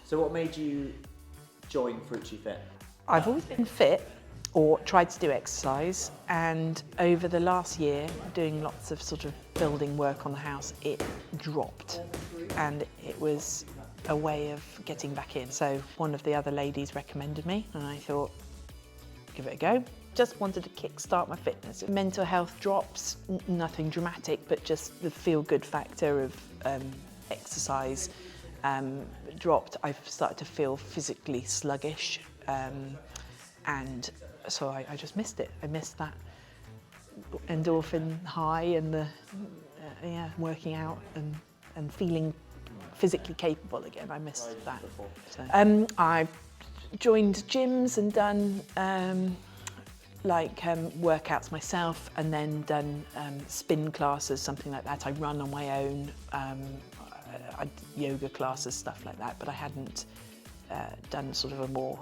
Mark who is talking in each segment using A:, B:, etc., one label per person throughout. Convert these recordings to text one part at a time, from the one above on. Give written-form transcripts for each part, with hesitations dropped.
A: So what made you join Fruci Fit?
B: I've always been fit or tried to do exercise, and over the last year, doing lots of sort of building work on the house, it dropped, and it was a way of getting back in. So one of the other ladies recommended me, and I thought, give it a go. Just wanted to kickstart my fitness. Mental health drops, nothing dramatic, but just the feel-good factor of exercise dropped. I've started to feel physically sluggish, and so I just missed it. I missed that endorphin high and the working out and feeling physically capable again. I missed that. So, I've joined gyms and done workouts myself, and then done spin classes, something like that. I run on my own, yoga classes, stuff like that, but I hadn't done sort of a more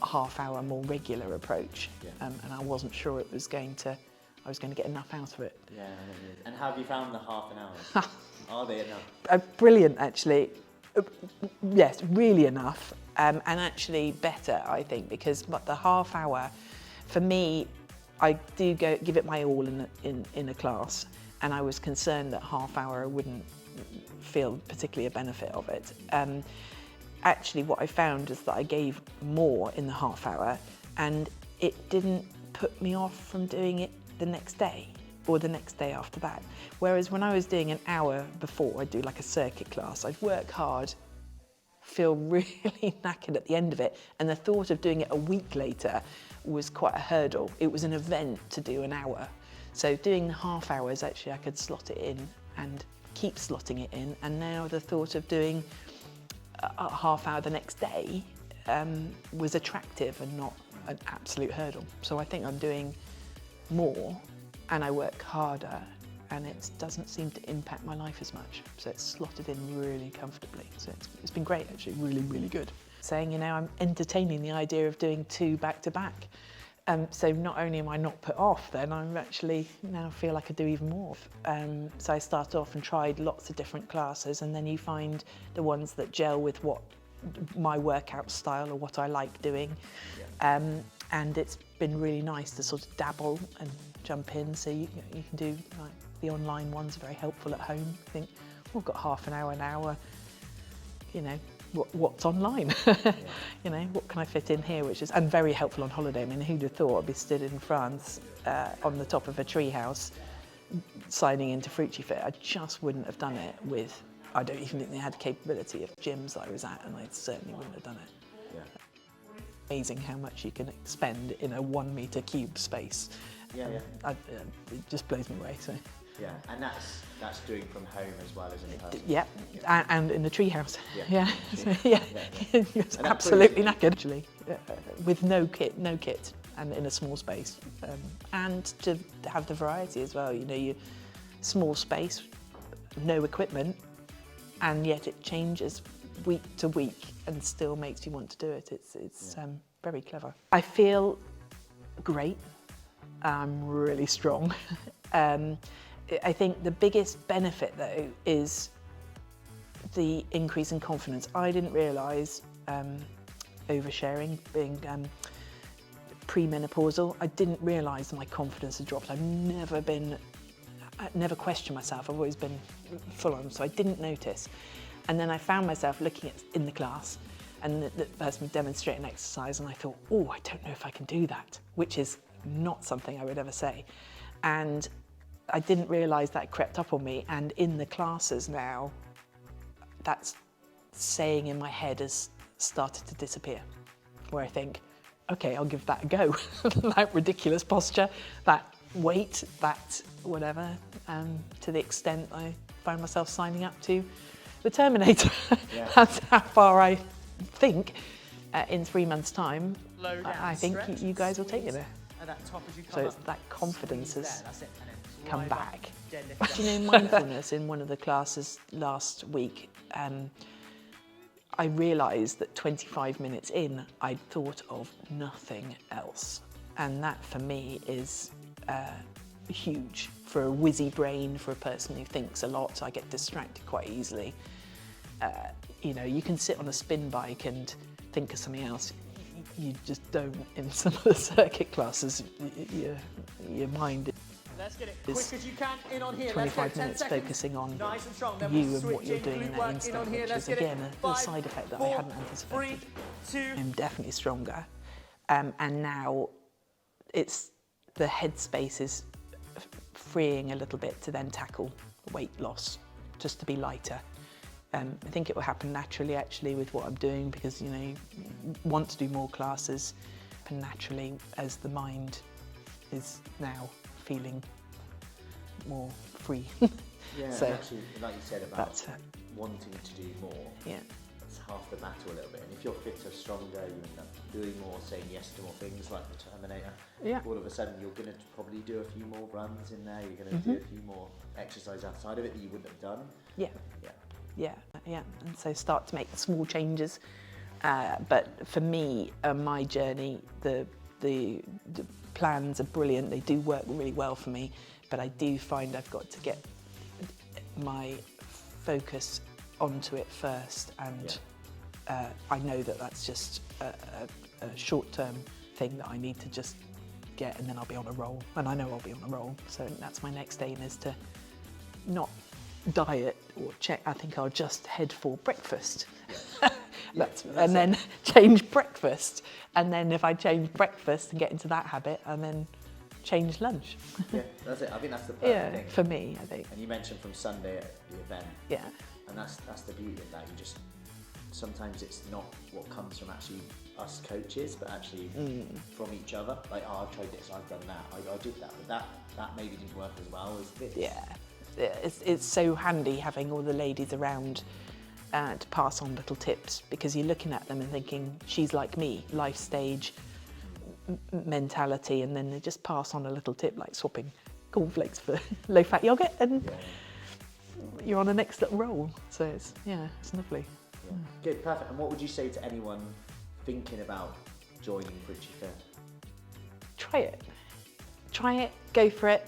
B: half-hour, more regular approach, and I wasn't sure I was going to get enough out of it.
A: Yeah, and how have you found the half an hour? Are they enough?
B: Brilliant, actually. Yes, really enough, and actually better, I think, because the half hour, for me, I do give it my all in a class, and I was concerned that half hour I wouldn't feel particularly a benefit of it. Actually, what I found is that I gave more in the half hour, and it didn't put me off from doing it the next day or the next day after that. Whereas when I was doing an hour before, I'd do like a circuit class, I'd work hard, feel really knackered at the end of it, and the thought of doing it a week later was quite a hurdle. It was an event to do an hour. So doing the half hours, actually I could slot it in and keep slotting it in, and now the thought of doing a half hour the next day was attractive and not an absolute hurdle. So I think I'm doing more and I work harder, and it doesn't seem to impact my life as much. So it's slotted in really comfortably. So it's been great, actually, really, really good. Saying, I'm entertaining the idea of doing 2 back to back. So not only am I not put off, then I'm actually now feel like I do even more. So I started off and tried lots of different classes, and then you find the ones that gel with what my workout style or what I like doing. And it's been really nice to sort of dabble and jump in. So you can do like the online ones, are very helpful at home. I think, we've got half an hour now, what's online? What can I fit in here, and very helpful on holiday. I mean, who'd have thought I'd be stood in France on the top of a tree house signing into Fruci Fit. I just wouldn't have done it with, I don't even think they had the capability of gyms I was at, and I certainly wouldn't have done it.
A: Yeah.
B: Amazing how much you can expend in a 1 metre cube space. It just blows me away. So.
A: Yeah, and that's doing from home as well as in person.
B: Yeah, and in the treehouse.
A: Yeah.
B: You're absolutely knackered, actually, with no kit, and in a small space. And to have the variety as well, you small space, no equipment, and yet it changes week to week and still makes you want to do it. It's very clever. I feel great. I'm really strong. I think the biggest benefit, though, is the increase in confidence. I didn't realise, oversharing, being premenopausal, I didn't realise my confidence had dropped. I've never questioned myself. I've always been full on, so I didn't notice. And then I found myself looking in the class, and the person was demonstrating exercise, and I thought, oh, I don't know if I can do that, which is not something I would ever say. And I didn't realise that crept up on me, and in the classes now, that saying in my head has started to disappear, where I think, okay, I'll give that a go. That ridiculous posture, that weight, that whatever, to the extent I find myself signing up to the Terminator.
A: Yeah.
B: That's how far I think in 3 months' time,
C: Low down,
B: I think
C: stretch,
B: you guys will take it there.
C: at that top as you come
B: So it's
C: up.
B: that confidence
C: Squeeze
B: has
C: there, that's it, and then
B: come
C: drive up,
B: back.
C: deadlift
B: Do you
C: up.
B: know, mindfulness, in one of the classes last week, I realised that 25 minutes in, I'd thought of nothing else. And that for me is huge for a whizzy brain, for a person who thinks a lot. I get distracted quite easily. you know, you can sit on a spin bike and think of something else. You just don't in some of the circuit classes. Your mind
A: Let's get it quick as you can in on here.
B: 25 minutes focusing on you and what you're doing in that instant, which is again a side effect that I hadn't anticipated.
A: 3, 2.
B: I'm definitely stronger, and now it's the headspace is freeing a little bit to then tackle weight loss, just to be lighter. I think it will happen naturally actually with what I'm doing, because you know you want to do more classes, and naturally as the mind is now feeling more free.
A: Yeah,
B: so
A: actually, like you said about wanting to do more,
B: yeah,
A: that's half the battle a little bit. And if you're fitter, stronger, you end up doing more, saying yes to more things like the Terminator.
B: Yeah.
A: All of a sudden you're going to probably do a few more runs in there, you're going to do a few more exercise outside of it that you wouldn't have done.
B: yeah,
A: Yeah.
B: and so start to make small changes. But for me, my journey, the plans are brilliant. They do work really well for me, but I do find I've got to get my focus onto it first, and I know that that's just a short-term thing that I need to just get, and then I'll be on a roll, and I know I'll be on a roll. So that's my next aim, is to not diet or check. I think I'll just head for breakfast. And then change breakfast, and then if I change breakfast and get into that habit, and then change lunch.
A: Yeah, that's it. I think that's the perfect thing.
B: For me, I think.
A: And you mentioned from Sunday at the event.
B: Yeah.
A: And that's the beauty of that. You just, sometimes it's not what comes from actually us coaches, but actually from each other. Like, oh, I've tried this, I've done that, I did that, but that maybe didn't work as well as this.
B: Yeah, it's so handy having all the ladies around to pass on little tips, because you're looking at them and thinking, she's like me, life stage, mentality, and then they just pass on a little tip like swapping cornflakes for low-fat yogurt, and you're on the next little roll. So it's lovely.
A: Yeah. Good, perfect. And what would you say to anyone thinking about joining Fruci Fit?
B: Try it, go for it,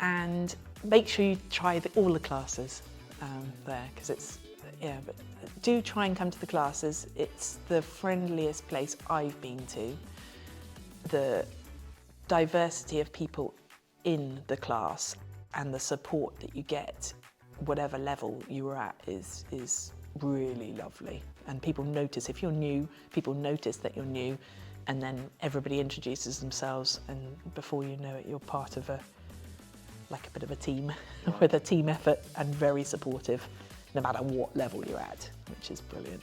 B: and make sure you try all the classes there, because it's, but do try and come to the classes. It's the friendliest place I've been to. The diversity of people in the class and the support that you get, whatever level you are at, is really lovely. And people notice, if you're new, people notice that you're new, and then everybody introduces themselves, and before you know it, you're part of a bit of a team, with a team effort, and very supportive, no matter what level you're at, which is brilliant.